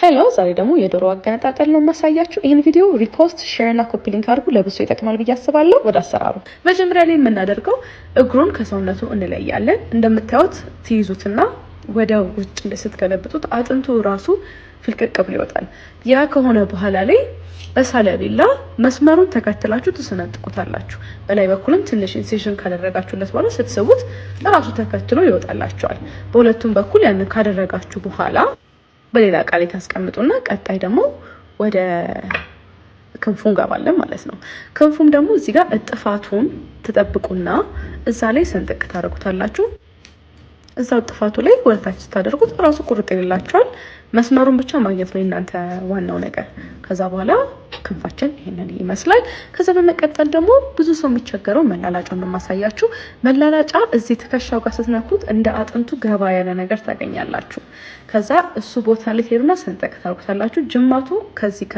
ሄሎ ዛሬ ደግሞ የዶሮ አገነጣጠል ነው ማሳያችሁ። ይሄን ቪዲዮ ሪፖስት ሼር እና ኮፒ ሊንክ አድርጉ፣ ለብዙ ይጠቅማል ብዬ አስባለሁ። ወደ አሰራሩ መጀመሪያ ላይ የምናደርገው እግሩን ከሰውነቱ እንለያለን። እንደምታዩት ትይዙትና ወደ ውጭ ስትገለብጡት አጥንቱ ራሱ ፍልቅቅ ብሎ ይወጣል። ያ ከሆነ በኋላ ላይ በሳለ ቢላ መስመሩን ተከትላችሁ ትሰነጥቁታላችሁ። በላይ በኩልም ትንሽ ኢንሴሽን ካደረጋችሁለት በኋላ ስትስቡት ራሱ ተከትሎ ይወጣላችኋል። በሁለቱም በኩል ያንን ካደረጋችሁ በኋላ በሌላ ቃል ታስቀምጡና ቀጣይ ደግሞ ወደ ክንፉን ገባለን ማለት ነው። ክንፉም ደግሞ እዚህ ጋር እጥፋቱን ተጠብቁና እዛ ላይ ሰንጥቅ ታደርጉታላችሁ። እዛው እጥፋቱ ላይ ወደታች ታደርጉት ራሱ ቁርጥ ይላችኋል። መስመሩን ብቻ ማግኘት ነው እናንተ ዋናው ነገር። ከዛ በኋላ ክንፋችን ይሄንን ይመስላል። ከዛ በመቀጠል ደግሞ ብዙ ሰው የሚቸገረው መላላጫውን ነው ማሳያችሁ። መላላጫ እዚህ ትከሻው ጋር ስትነኩት እንደ አጥንቱ ገባ ያለ ነገር ታገኛላችሁ። ከዛ እሱ ቦታ ላይ ሄዱና ሰንጠቅ ታርጉታላችሁ። ጅማቱ ከዚህ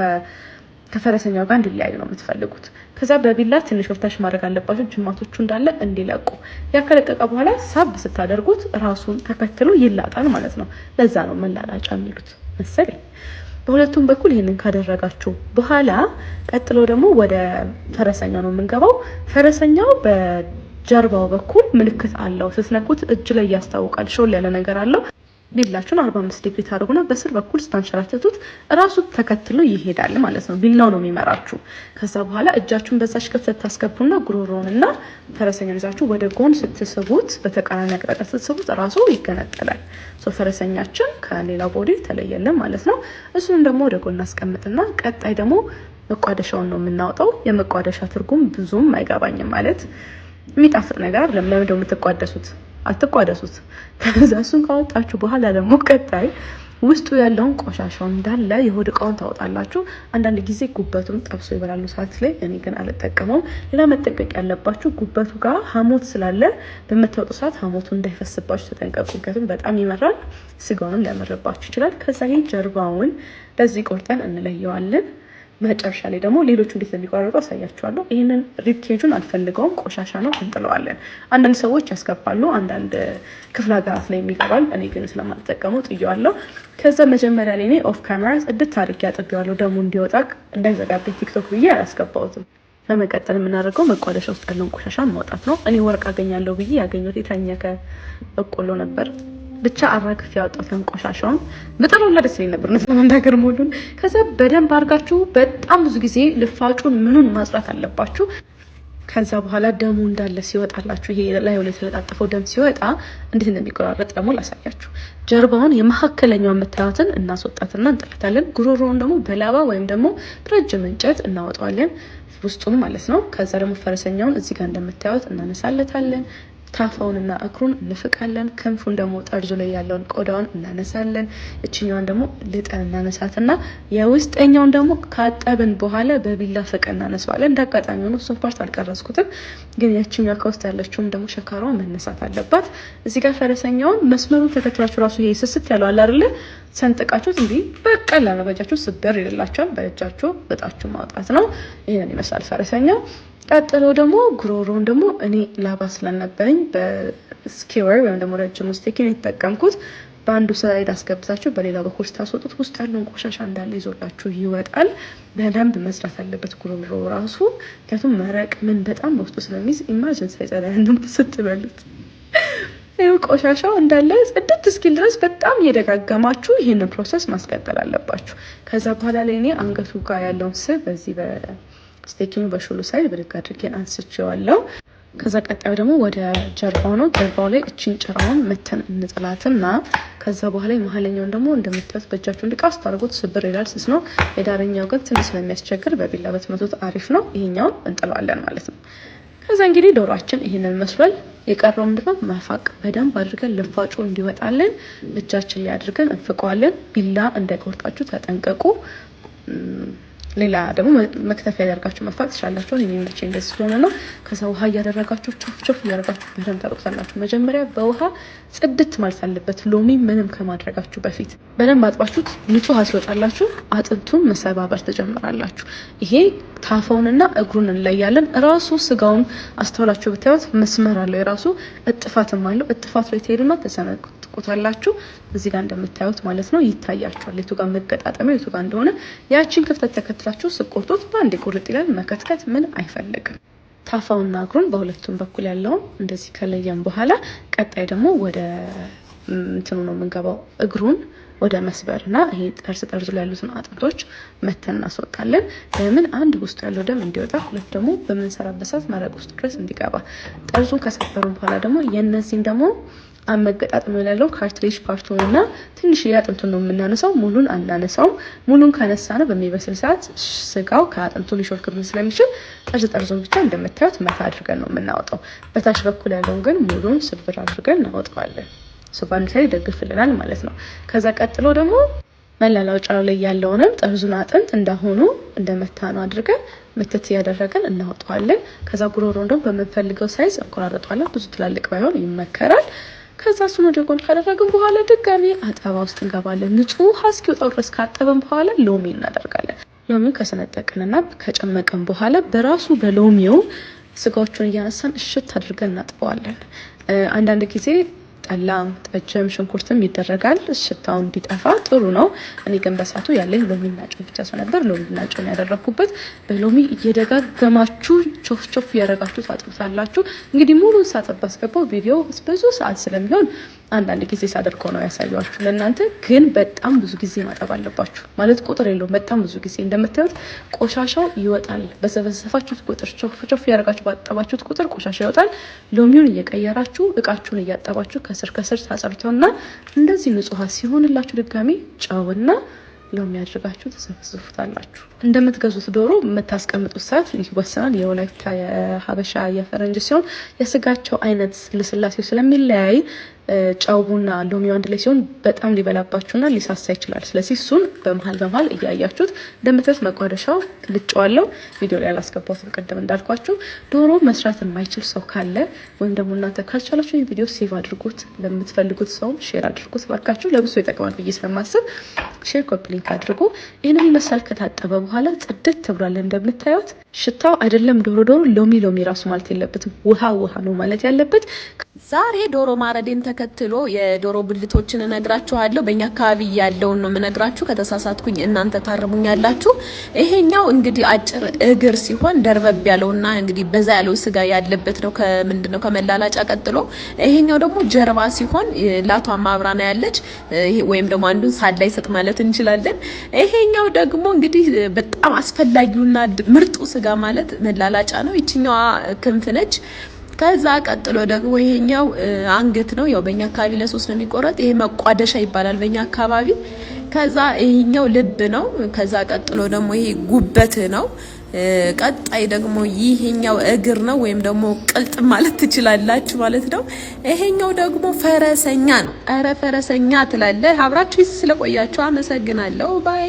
ከፈረሰኛው ጋር እንዲለያዩ ነው የምትፈልጉት። ከዛ በቢላ ትንሽ ወፍታሽ ማድረግ አለባችሁ ጅማቶቹ እንዳለ እንዲለቁ። ያከለቀቀ በኋላ ሳብ ስታደርጉት ራሱን ተከትሎ ይላጣል ማለት ነው። ለዛ ነው መላላጫ የሚሉት መሰለኝ። በሁለቱም በኩል ይሄንን ካደረጋችሁ በኋላ ቀጥሎ ደግሞ ወደ ፈረሰኛው ነው የምንገባው። ፈረሰኛው በጀርባው በኩል ምልክት አለው። ስትነኩት እጅ ላይ ያስታውቃል። ሾል ያለ ነገር አለው። ቢላችሁን 45 ዲግሪ ታደርጉና በስር በኩል ስታንሸራተቱት ራሱ ተከትሎ ይሄዳል ማለት ነው። ቢላው ነው የሚመራችሁ። ከዛ በኋላ እጃችሁን በዛች ክፍተት ታስገቡና ጉሮሮንና ፈረሰኛውን ይዛችሁ ወደ ጎን ስትስቡት፣ በተቃራኒ አቅጣጫ ስትስቡት ራሱ ይገነጠላል። ፈረሰኛችን ከሌላው ቦዲ ተለየልን ማለት ነው። እሱንም ደግሞ ወደ ጎን አስቀምጥና ቀጣይ ደግሞ መቋደሻውን ነው የምናወጣው። የመቋደሻ ትርጉም ብዙም አይገባኝም። ማለት የሚጣፍጥ ነገር አይደለም። ለምን ደግሞ የምትቋደሱት? አትቋደሱት። ከዛ እሱን ካወጣችሁ በኋላ ደግሞ ቀጣይ ውስጡ ያለውን ቆሻሻውን እንዳለ የሆድ እቃውን ታወጣላችሁ። አንዳንድ ጊዜ ጉበቱን ጠብሶ ይበላሉ ሰዓት ላይ። እኔ ግን አልጠቀመውም። ሌላ መጠንቀቅ ያለባችሁ ጉበቱ ጋር ሐሞት ስላለ በምታወጡ ሰዓት ሐሞቱ እንዳይፈስባችሁ ተጠንቀቁ። ምክንያቱም በጣም ይመራል፣ ስጋውንም ሊያመርባችሁ ይችላል። ከዛ ይሄ ጀርባውን በዚህ ቆርጠን እንለየዋለን። መጨረሻ ላይ ደግሞ ሌሎቹ እንዴት እንደሚቆራረጡ አሳያችኋለሁ። ይሄንን ሪብ ኬጁን አልፈልገውም፣ ቆሻሻ ነው፣ እንጥለዋለን። አንዳንድ ሰዎች ያስገባሉ፣ አንዳንድ ክፍለ ሀገራት ላይ የሚገባል። እኔ ግን ስለማልጠቀመው ጥየዋለሁ። ከዛ መጀመሪያ ላይ እኔ ኦፍ ካሜራ ጽድት አድርጌ አጥቤዋለሁ፣ ደግሞ እንዲወጣ እንዳይዘጋብኝ ቲክቶክ ብዬ አላስገባሁትም። በመቀጠል የምናደርገው መቋደሻ ውስጥ ያለውን ቆሻሻ ማውጣት ነው። እኔ ወርቅ አገኛለሁ ብዬ ያገኘሁት የታኘከ በቆሎ ነበር። ብቻ አራግፍ ያወጣውን ቆሻሻውን በጣም ደስ ይለኝ ነበር ነው መንዳገር ሞሉን። ከዛ በደንብ አድርጋችሁ በጣም ብዙ ጊዜ ልፋጩን ምኑን ማጽራት አለባችሁ። ከዛ በኋላ ደሙ እንዳለ ሲወጣላችሁ፣ ይሄ ላይ ወለ ተለጣጠፈው ደም ሲወጣ እንዴት እንደሚቆራረጥ ደግሞ ላሳያችሁ። ጀርባውን የመሐከለኛውን መታወትን እናስወጣትና እንጥላታለን። ጉሮሮውን ደግሞ በላባ ወይም ደግሞ ረጅም እንጨት እናወጣዋለን ውስጡን ማለት ነው። ከዛ ደግሞ ፈረሰኛውን እዚህ ጋር እንደምታዩት እናነሳለታለን። ታፋውንና እግሩን እንፍቃለን። ክንፉን ደግሞ ጠርዙ ላይ ያለውን ቆዳውን እናነሳለን። እችኛውን ደግሞ ልጠን እናነሳትና የውስጠኛውን ደግሞ ካጠብን በኋላ በቢላ ፍቅ እናነሳዋለን። እንዳጋጣሚ ሆኖ እሱን ፓርት አልቀረስኩትም፣ ግን የችኛው ከውስጥ ያለችውን ደግሞ ሸካራዋ መነሳት አለባት። እዚህ ጋር ፈረሰኛውን መስመሩን ተከትላችሁ ራሱ ይሄ ስስት ያለው አለ አይደለ? ሰንጥቃችሁት እንዲህ በቀላሉ በእጃችሁ ስበር ይልላችኋል። በእጃችሁ በጣችሁ ማውጣት ነው። ይሄን ይመስላል ፈረሰኛው። ቀጥሎ ደግሞ ጉሮሮን ደግሞ እኔ ላባ ስለነበረኝ በስኪወር ወይም ደግሞ ረጅም ስቲክን የተጠቀምኩት። በአንዱ ሳይድ አስገብታችሁ በሌላ በኩል ስታስወጡት ውስጥ ያለውን ቆሻሻ እንዳለ ይዞላችሁ ይወጣል። በደንብ መስራት አለበት ጉሮሮ ራሱ፣ ምክንያቱም መረቅ ምን በጣም በውስጡ ስለሚይዝ ኢማጅን ሳይጸዳ ያንንም ስትበሉት ይሄው ቆሻሻው እንዳለ ጽድት እስኪል ድረስ በጣም እየደጋገማችሁ ይሄንን ፕሮሰስ ማስቀጠል አለባችሁ። ከዛ በኋላ ላይ እኔ አንገቱ ጋር ያለውን ስብ በዚህ ስቴኪንግ በሹሉ ሳይድ ብድግ አድርጌ አንስቼዋለሁ። ከዛ ቀጣዩ ደግሞ ወደ ጀርባው ነው። ጀርባው ላይ እቺን ጭራውን መተን እንጥላትና ከዛ በኋላ መሀለኛውን ደግሞ እንደምታዩት በእጃችሁ እንዲቃስ ታርጉት። ስብር ይላል፣ ስስ ነው። የዳረኛው ግን ትንሽ ስለሚያስቸግር በቢላ በትመቱት አሪፍ ነው። ይሄኛውን እንጥለዋለን ማለት ነው። ከዛ እንግዲህ ዶሯችን ይሄንን መስሏል። የቀረው ምንድነው? መፋቅ። በደንብ አድርገን ልፋጩ እንዲወጣልን እጃችን ላይ አድርገን እንፍቀዋለን። ቢላ እንዳይቆርጣችሁ ተጠንቀቁ። ሌላ ደግሞ መክተፊያ ያደርጋችሁ መፋቅ ትችላላችሁ። እኔ ምንጭ እንደዚህ ስለሆነ ነው። ከዛ ውሃ እያደረጋችሁ ቾፍ እያደረጋችሁ በደንብ ታጠቁታላችሁ። መጀመሪያ በውሃ ጽድት ማለት አለበት፣ ሎሚ ምንም ከማድረጋችሁ በፊት በደንብ አጥባችሁት ንጹህ ሲወጣላችሁ አጥንቱን መሰባበር ትጀምራላችሁ። ይሄ ታፋውንና እግሩን እንለያለን። ራሱ ስጋውን አስተውላችሁ ብታዩት መስመር አለው፣ የራሱ እጥፋትም አለው። እጥፋት ላይ ትሄዱና ተሰነቁ ታውቁታላችሁ። እዚህ ጋር እንደምታዩት ማለት ነው ይታያችኋል የቱ ጋር መገጣጠሚያው የቱ ጋር እንደሆነ። ያቺን ክፍተት ተከትላችሁ ስቆርጡት በአንድ ቁርጥ ይላል። መከትከት ምን አይፈልግም። ታፋውና እግሩን በሁለቱም በኩል ያለውን እንደዚህ ከለየን በኋላ ቀጣይ ደግሞ ወደ እንትኑ ነው የምንገባው። እግሩን ወደ መስበርና ይሄ ጠርዝ ላይ ያሉትን አጥንቶች መተን እናስወጣለን። ለምን አንድ ውስጥ ያለው ደም እንዲወጣ፣ ሁለት ደግሞ በምንሰራበት ሰዓት መረቅ ውስጥ ድረስ እንዲገባ። ጠርዙን ከሰበሩን በኋላ ደግሞ የነዚህን ደግሞ አመገጣጥም ያለው ካርትሌጅ ፓርቱን እና ትንሽ ያጥንቱን ነው የምናነሳው። ሙሉን አናነሳውም። ሙሉን ካነሳነ በሚበስል ሰዓት ስጋው ከአጥንቱ ሊሾልክብን ስለሚችል ጠርዙን ብቻ እንደምታዩት መታ አድርገን ነው የምናወጣው። በታች በኩል ያለውን ግን ሙሉን ስብር አድርገን እናወጣዋለን። ሱባን ላይ ደግፍልናል ማለት ነው። ከዛ ቀጥሎ ደግሞ መላላጫው ላይ ያለውንም ጠርዙን አጥንት እንዳሆኑ እንደመታኑ አድርገን ምትት ያደረገን እናወጣዋለን። ከዛ ጉሮሮን ደግሞ በምንፈልገው ሳይዝ እንቆራረጣለን። ብዙ ትላልቅ ባይሆን ይመከራል። ከዛ እሱን ወደ ጎን ካደረግን በኋላ ድጋሚ አጠባ ውስጥ እንገባለን። ንጹህ ውሃ እስኪወጣው ድረስ ካጠበን በኋላ ሎሚ እናደርጋለን። ሎሚውን ከሰነጠቅንና ከጨመቀን በኋላ በራሱ በሎሚው ስጋዎቹን እያነሳን እሽት አድርገን እናጥበዋለን። አንዳንድ ጊዜ ጠላም ጠጀም ሽንኩርትም ይደረጋል ሽታው እንዲጠፋ ጥሩ ነው። እኔ ግን በሳቱ ያለኝ ሎሚና ጨው ብቻ ስለነበር ሎሚና ጨው ያደረኩበት። በሎሚ እየደጋገማችሁ ቾፍ ቾፍ ያደረጋችሁ ታጥቡታላችሁ። እንግዲህ ሙሉን ሳጥብ አስገባው ቪዲዮ ብዙ ሰዓት ስለሚሆን አንዳንድ ጊዜ ሳደርገው ነው ያሳያችሁ። ለእናንተ ግን በጣም ብዙ ጊዜ ማጠብ አለባችሁ። ማለት ቁጥር የለውም። በጣም ብዙ ጊዜ እንደምታዩት ቆሻሻው ይወጣል። በዘፈዘፋችሁት ቁጥር ቾፍ ቾፍ ያደረጋችሁ ባጠባችሁት ቁጥር ቆሻሻ ይወጣል። ሎሚውን እየቀየራችሁ እቃችሁን እያጠባችሁ ከስር ታጸርቱና እንደዚህ ንጹህ ሲሆንላችሁ ድጋሚ ጨውና ሎሚ አድርጋችሁ ተዘፍዝፉታላችሁ። እንደምትገዙት ዶሮ የምታስቀምጡት ሰዓት ይወሰናል። የወላይታ የሀበሻ የፈረንጅ ሲሆን የስጋቸው አይነት ልስላሴው ስለሚለያይ ጨውና ሎሚው አንድ ላይ ሲሆን በጣም ሊበላባችሁና ሊሳሳ ይችላል። ስለዚህ እሱን በመሃል እያያችሁት እንደምትበት መቋደሻው ልጨዋለሁ። ቪዲዮ ላይ አላስገባሁትም ቅድም እንዳልኳችሁ። ዶሮ መስራት የማይችል ሰው ካለ ወይም ደግሞ እናንተ ካልቻላችሁ ይህ ቪዲዮ ሴቭ አድርጉት፣ ለምትፈልጉት ሰውም ሼር አድርጉት ባካችሁ። ለብዙ ይጠቅማል ብዬ ስለማስብ ሼር ኮፒ ሊንክ አድርጉ። ይህንን መሳል ከታጠበ በኋላ ጽድት ተብሏል። እንደምታዩት ሽታው አይደለም ዶሮ ሎሚ ራሱ ማለት የለበትም። ውሃ ነው ማለት ያለበት። ዛሬ ዶሮ ማረዴን ተከትሎ የዶሮ ብልቶችን እነግራችኋለሁ። በእኛ አካባቢ ያለውን ነው የምነግራችሁ። ከተሳሳትኩኝ እናንተ ታርሙኛላችሁ። ይሄኛው እንግዲህ አጭር እግር ሲሆን ደርበብ ያለውና እንግዲህ በዛ ያለው ስጋ ያለበት ነው። ከምንድነው ከመላላጫ ቀጥሎ። ይሄኛው ደግሞ ጀርባ ሲሆን ላቷ ማብራና ያለች ወይም ደግሞ አንዱን ሳድ ላይ ሰጥ ማለት እንችላለን። ይሄኛው ደግሞ እንግዲህ በጣም አስፈላጊውና ምርጡ ስጋ ማለት መላላጫ ነው። ይችኛዋ ክንፍ ነች። ከዛ ቀጥሎ ደግሞ ይሄኛው አንገት ነው። ያው በእኛ አካባቢ ለሶስት ነው የሚቆረጥ። ይሄ መቋደሻ ይባላል በእኛ አካባቢ። ከዛ ይሄኛው ልብ ነው። ከዛ ቀጥሎ ደግሞ ይሄ ጉበት ነው። ቀጣይ ደግሞ ይሄኛው እግር ነው ወይም ደግሞ ቅልጥ ማለት ትችላላችሁ ማለት ነው። ይሄኛው ደግሞ ፈረሰኛ ነው። አረ ፈረሰኛ ትላለህ። አብራችሁ ስለቆያችሁ አመሰግናለሁ። ባይ